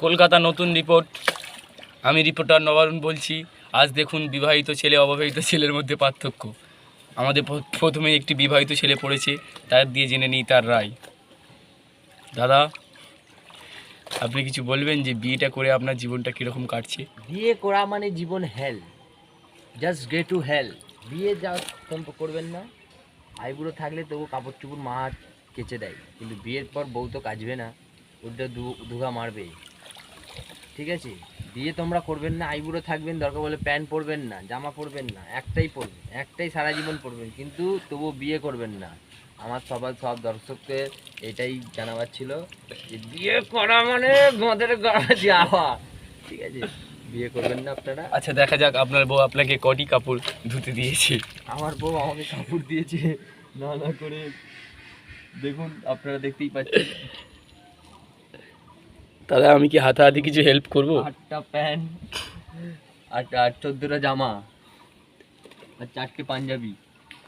কলকাতা নতুন রিপোর্ট, আমি রিপোর্টার নবারুণ বলছি। আজ দেখুন বিবাহিত ছেলে অবিবাহিত ছেলের মধ্যে পার্থক্য। আমাদের প্রথমে একটি বিবাহিত ছেলে পড়েছে, তার দিয়ে জেনে নিই তার রায়। দাদা, আপনি কিছু বলবেন যে বিয়েটা করে আপনার জীবনটা কীরকম কাটছে? বিয়ে করা মানে জীবন হেল, জাস্ট গে টু হেল। বিয়ে যা করবেন না, আইবুড়ো থাকলে তবু কাপড় চুপড় মা কেচে দেয়, কিন্তু বিয়ের পর বউ তো কাচবে না, ওটা দুঘা মারবে। ঠিক আছে, বিয়ে তোমরা করবেন না, আইবুড়ো থাকবেন, দরকার বলে প্যান্ট পরবেন না, জামা পরবেন না, একটাই পরবেন, একটাই সারা জীবন পরবেন, কিন্তু তবু বিয়ে করবেন না। আমার সব দর্শককে এটাই জানাবার ছিল যে বিয়ে করা মানে মদের গড়া যাওয়া। ঠিক আছে, বিয়ে করবেন না আপনারা। আচ্ছা, দেখা যাক আপনার বউ আপনাকে কটি কাপড় ধুতে দিয়েছে। আমার বউ আমাকে কাপড় দিয়েছে না করে, দেখুন আপনারা দেখতেই পাচ্ছেন। তাহলে আমি কি হাতাহাতি কিছু হেল্প করবো? 8টা প্যান্ট, 14টা জামা আর 4টে পাঞ্জাবি।